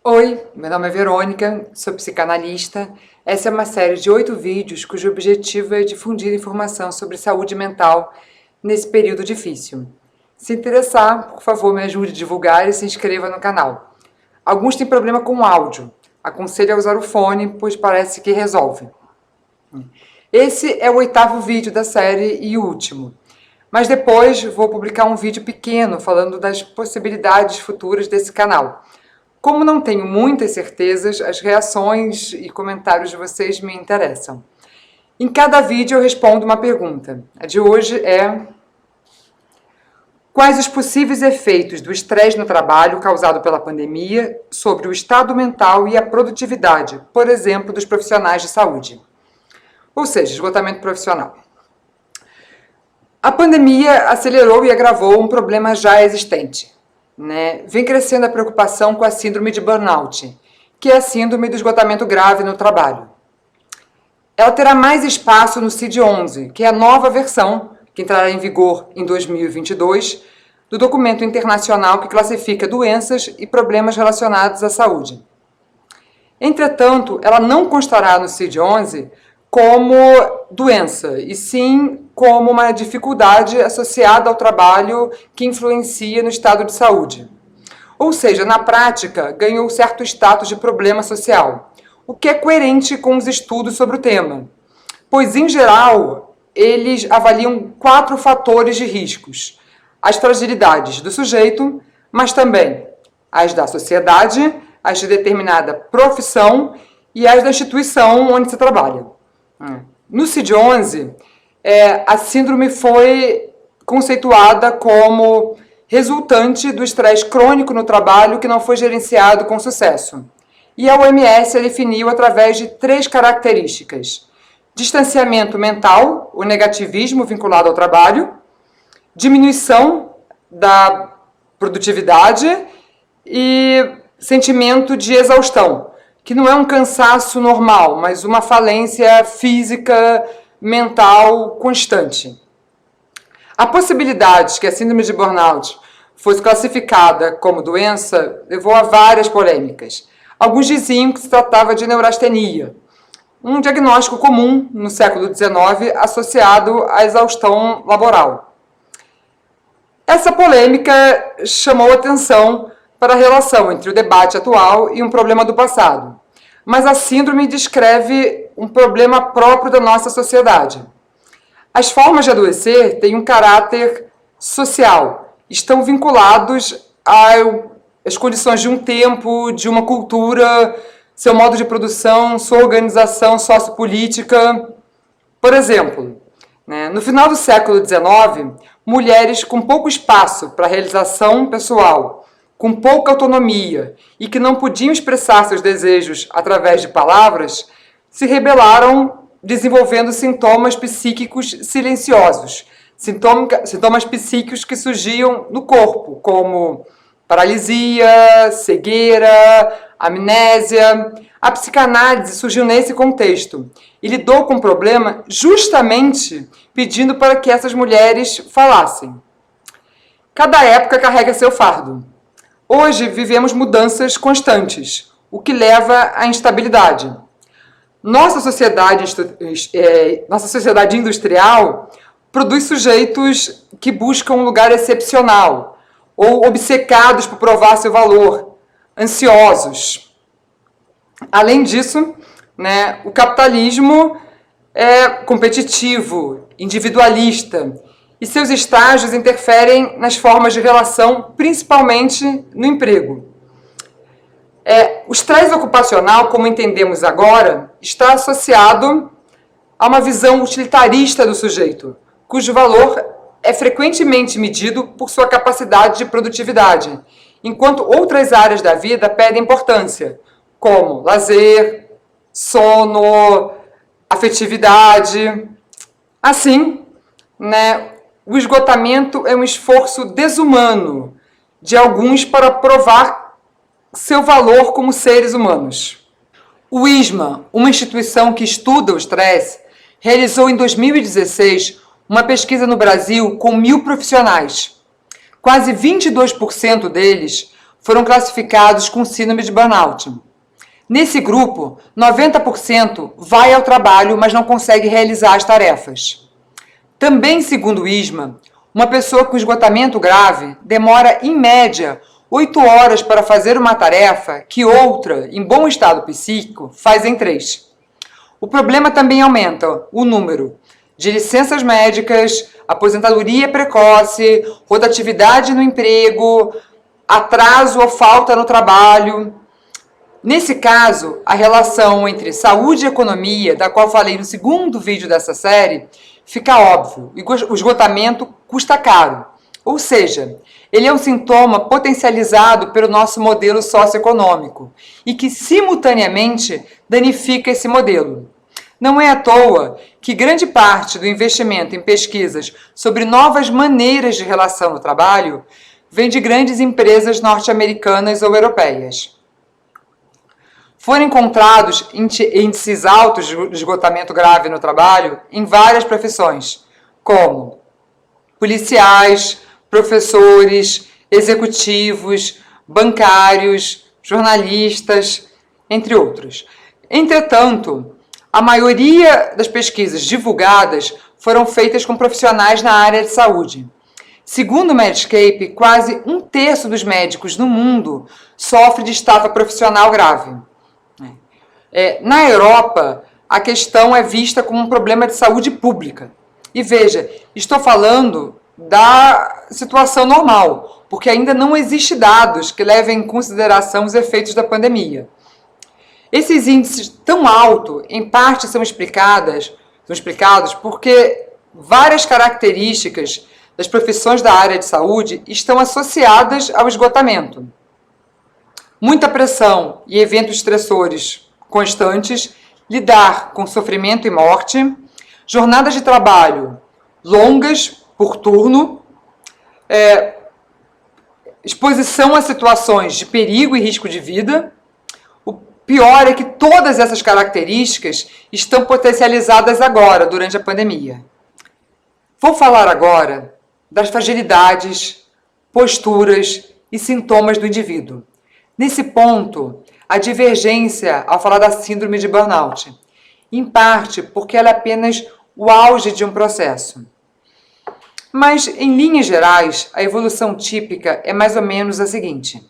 Oi, meu nome é Verônica, sou psicanalista. Essa é uma série de 8 vídeos cujo objetivo é difundir informação sobre saúde mental nesse período difícil. Se interessar, por favor, me ajude a divulgar e se inscreva no canal. Alguns têm problema com o áudio. Aconselho a usar o fone, pois parece que resolve. Esse é o 8º vídeo da série e o último. Mas depois vou publicar um vídeo pequeno falando das possibilidades futuras desse canal. Como não tenho muitas certezas, as reações e comentários de vocês me interessam. Em cada vídeo eu respondo uma pergunta. A de hoje é: quais os possíveis efeitos do estresse no trabalho causado pela pandemia sobre o estado mental e a produtividade, por exemplo, dos profissionais de saúde? Ou seja, esgotamento profissional. A pandemia acelerou e agravou um problema já existente. Vem crescendo a preocupação com a síndrome de burnout, que é a síndrome do esgotamento grave no trabalho. Ela terá mais espaço no CID-11, que é a nova versão, que entrará em vigor em 2022, do documento internacional que classifica doenças e problemas relacionados à saúde. Entretanto, ela não constará no CID-11 como doença, e sim como uma dificuldade associada ao trabalho que influencia no estado de saúde. Ou seja, na prática, ganhou certo status de problema social, o que é coerente com os estudos sobre o tema, pois, em geral, eles avaliam 4 fatores de riscos: as fragilidades do sujeito, mas também as da sociedade, as de determinada profissão e as da instituição onde se trabalha. No CID-11, a síndrome foi conceituada como resultante do estresse crônico no trabalho que não foi gerenciado com sucesso. E a OMS a definiu através de 3 características: distanciamento mental, o negativismo vinculado ao trabalho, diminuição da produtividade e sentimento de exaustão, que não é um cansaço normal, mas uma falência física, mental constante. A possibilidade que a síndrome de burnout fosse classificada como doença levou a várias polêmicas. Alguns diziam que se tratava de neurastenia, um diagnóstico comum no século XIX associado à exaustão laboral. Essa polêmica chamou atenção para a relação entre o debate atual e um problema do passado. Mas a síndrome descreve um problema próprio da nossa sociedade. As formas de adoecer têm um caráter social, estão vinculados às condições de um tempo, de uma cultura, seu modo de produção, sua organização sociopolítica. Por exemplo, no final do século XIX, mulheres com pouco espaço para realização pessoal, com pouca autonomia e que não podiam expressar seus desejos através de palavras, se rebelaram desenvolvendo sintomas psíquicos silenciosos, sintomas psíquicos que surgiam no corpo, como paralisia, cegueira, amnésia. A psicanálise surgiu nesse contexto e lidou com o problema justamente pedindo para que essas mulheres falassem. Cada época carrega seu fardo. Hoje vivemos mudanças constantes, o que leva à instabilidade. Nossa sociedade industrial produz sujeitos que buscam um lugar excepcional ou obcecados por provar seu valor, ansiosos. Além disso, o capitalismo é competitivo, individualista, e seus estágios interferem nas formas de relação, principalmente no emprego. O estresse ocupacional, como entendemos agora, está associado a uma visão utilitarista do sujeito, cujo valor é frequentemente medido por sua capacidade de produtividade, enquanto outras áreas da vida perdem importância, como lazer, sono, afetividade. Assim, o esgotamento é um esforço desumano de alguns para provar seu valor como seres humanos. O ISMA, uma instituição que estuda o estresse, realizou em 2016 uma pesquisa no Brasil com 1.000 profissionais. Quase 22% deles foram classificados com síndrome de burnout. Nesse grupo, 90% vai ao trabalho, mas não consegue realizar as tarefas. Também, segundo o ISMA, uma pessoa com esgotamento grave demora, em média, 8 horas para fazer uma tarefa que outra, em bom estado psíquico, faz em 3. O problema também aumenta o número de licenças médicas, aposentadoria precoce, rotatividade no emprego, atraso ou falta no trabalho. Nesse caso, a relação entre saúde e economia, da qual falei no segundo vídeo dessa série, fica óbvio. O esgotamento custa caro. Ou seja, ele é um sintoma potencializado pelo nosso modelo socioeconômico e que, simultaneamente, danifica esse modelo. Não é à toa que grande parte do investimento em pesquisas sobre novas maneiras de relação no trabalho vem de grandes empresas norte-americanas ou europeias. Foram encontrados índices altos de esgotamento grave no trabalho em várias profissões, como policiais, professores, executivos, bancários, jornalistas, entre outros. Entretanto, a maioria das pesquisas divulgadas foram feitas com profissionais na área de saúde. Segundo o Medscape, quase 1/3 dos médicos no mundo sofre de estafa profissional grave. Na Europa, a questão é vista como um problema de saúde pública. E veja, estou falando da situação normal, porque ainda não existem dados que levem em consideração os efeitos da pandemia. Esses índices tão altos, em parte, são explicados porque várias características das profissões da área de saúde estão associadas ao esgotamento. Muita pressão e eventos estressores constantes, lidar com sofrimento e morte, jornadas de trabalho longas por turno, exposição a situações de perigo e risco de vida. O pior é que todas essas características estão potencializadas agora, durante a pandemia. Vou falar agora das fragilidades, posturas e sintomas do indivíduo. Nesse ponto, a divergência ao falar da síndrome de burnout, em parte porque ela é apenas o auge de um processo. Mas, em linhas gerais, a evolução típica é mais ou menos a seguinte.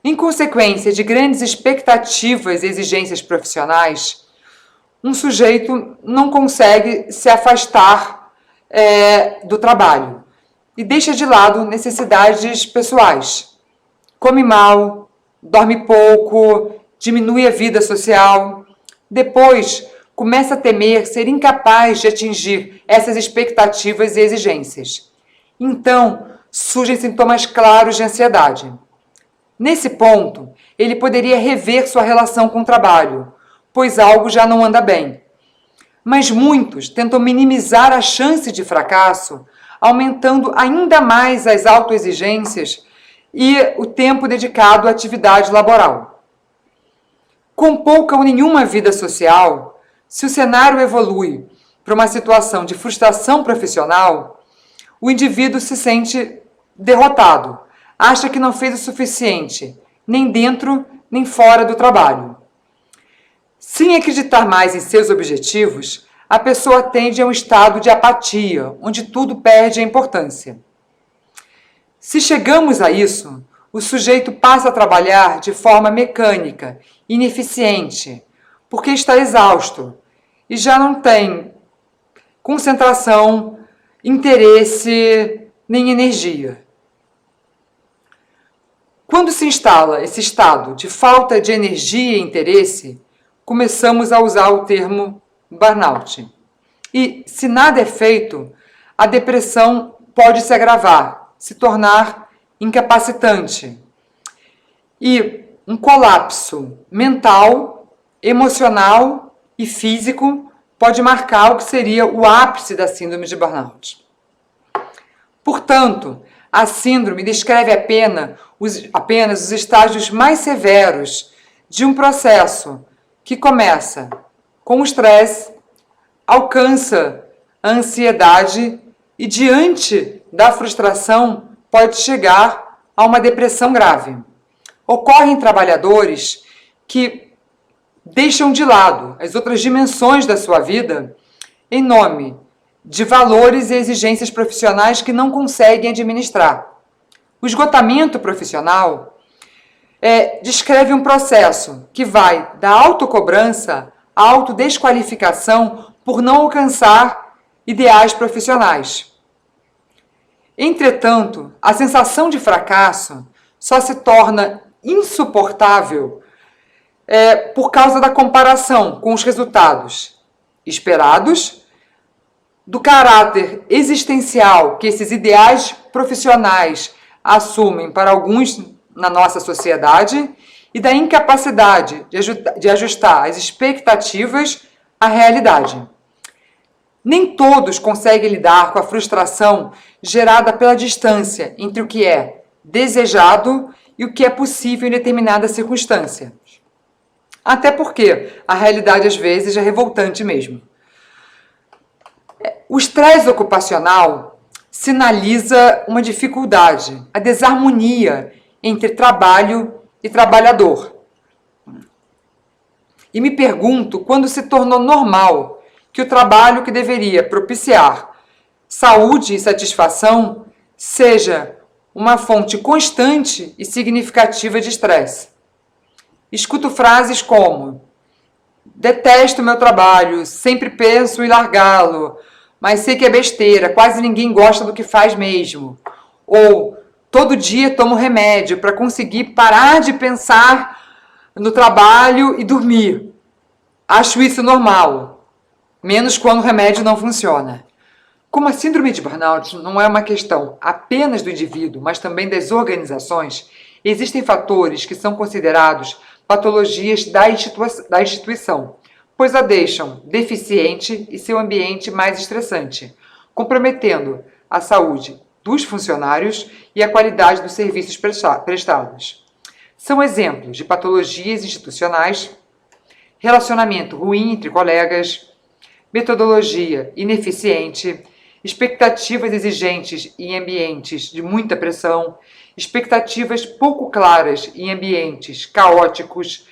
Em consequência de grandes expectativas e exigências profissionais, um sujeito não consegue se afastar do trabalho e deixa de lado necessidades pessoais. Come mal, dorme pouco, diminui a vida social. Depois, começa a temer ser incapaz de atingir essas expectativas e exigências. Então, surgem sintomas claros de ansiedade. Nesse ponto, ele poderia rever sua relação com o trabalho, pois algo já não anda bem. Mas muitos tentam minimizar a chance de fracasso, aumentando ainda mais as autoexigências e o tempo dedicado à atividade laboral. Com pouca ou nenhuma vida social, se o cenário evolui para uma situação de frustração profissional, o indivíduo se sente derrotado, acha que não fez o suficiente, nem dentro nem fora do trabalho. Sem acreditar mais em seus objetivos, a pessoa tende a um estado de apatia, onde tudo perde a importância. Se chegamos a isso, o sujeito passa a trabalhar de forma mecânica, ineficiente, porque está exausto e já não tem concentração, interesse nem energia. Quando se instala esse estado de falta de energia e interesse, começamos a usar o termo burnout. E, se nada é feito, a depressão pode se agravar, se tornar incapacitante. E um colapso mental, emocional e físico pode marcar o que seria o ápice da síndrome de burnout. Portanto, a síndrome descreve apenas os estágios mais severos de um processo que começa com o estresse, alcança a ansiedade e, diante da frustração, pode chegar a uma depressão grave. Ocorre em trabalhadores que deixam de lado as outras dimensões da sua vida em nome de valores e exigências profissionais que não conseguem administrar. O esgotamento profissional descreve um processo que vai da autocobrança à autodesqualificação por não alcançar ideais profissionais. Entretanto, a sensação de fracasso só se torna insuportável por causa da comparação com os resultados esperados, do caráter existencial que esses ideais profissionais assumem para alguns na nossa sociedade e da incapacidade de ajustar as expectativas à realidade. Nem todos conseguem lidar com a frustração gerada pela distância entre o que é desejado e o que é possível em determinada circunstância. Até porque a realidade às vezes é revoltante mesmo. O estresse ocupacional sinaliza uma dificuldade, a desarmonia entre trabalho e trabalhador. E me pergunto quando se tornou normal que o trabalho que deveria propiciar saúde e satisfação seja uma fonte constante e significativa de estresse. Escuto frases como: detesto meu trabalho, sempre penso em largá-lo, mas sei que é besteira, quase ninguém gosta do que faz mesmo. Ou todo dia tomo remédio para conseguir parar de pensar no trabalho e dormir. Acho isso normal, menos quando o remédio não funciona. Como a síndrome de burnout não é uma questão apenas do indivíduo, mas também das organizações, existem fatores que são considerados patologias da instituição, pois a deixam deficiente e seu ambiente mais estressante, comprometendo a saúde dos funcionários e a qualidade dos serviços prestados. São exemplos de patologias institucionais: relacionamento ruim entre colegas, metodologia ineficiente, expectativas exigentes em ambientes de muita pressão, expectativas pouco claras em ambientes caóticos,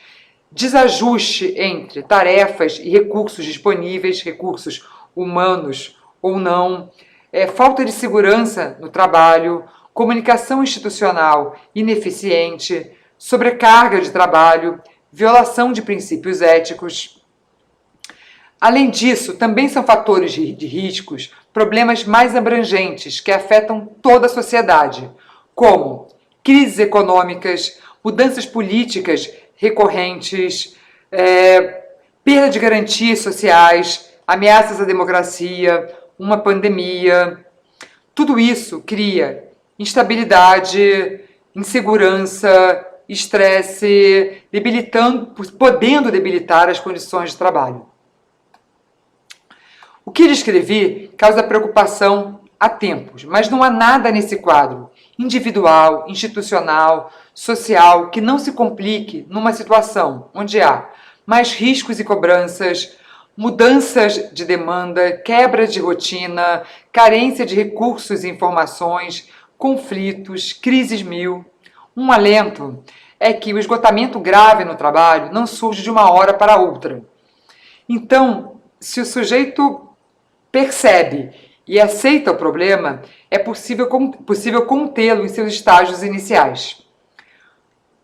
desajuste entre tarefas e recursos disponíveis, recursos humanos ou não, falta de segurança no trabalho, comunicação institucional ineficiente, sobrecarga de trabalho, violação de princípios éticos. Além disso, também são fatores de riscos, problemas mais abrangentes que afetam toda a sociedade, como crises econômicas, mudanças políticas recorrentes, perda de garantias sociais, ameaças à democracia, uma pandemia. Tudo isso cria instabilidade, insegurança, estresse, podendo debilitar as condições de trabalho. O que descrevi causa preocupação há tempos, mas não há nada nesse quadro individual, institucional, social que não se complique numa situação onde há mais riscos e cobranças, mudanças de demanda, quebra de rotina, carência de recursos e informações, conflitos, crises mil. Um alento é que o esgotamento grave no trabalho não surge de uma hora para outra. Então, se o sujeito percebe e aceita o problema, é possível contê-lo em seus estágios iniciais.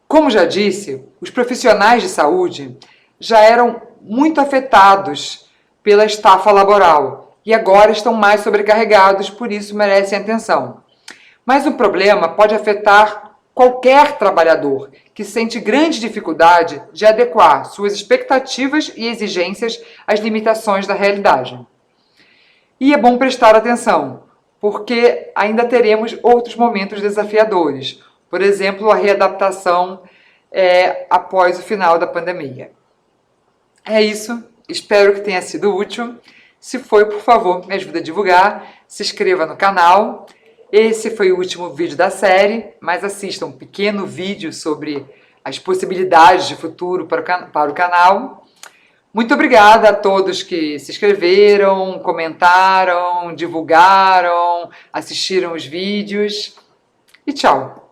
Como já disse, os profissionais de saúde já eram muito afetados pela estafa laboral e agora estão mais sobrecarregados, por isso merecem atenção. Mas o problema pode afetar qualquer trabalhador que sente grande dificuldade de adequar suas expectativas e exigências às limitações da realidade. E é bom prestar atenção, porque ainda teremos outros momentos desafiadores, por exemplo, a readaptação após o final da pandemia. É isso, espero que tenha sido útil. Se foi, por favor, me ajude a divulgar, se inscreva no canal. Esse foi o último vídeo da série, mas assista um pequeno vídeo sobre as possibilidades de futuro para o canal. Muito obrigada a todos que se inscreveram, comentaram, divulgaram, assistiram os vídeos e tchau!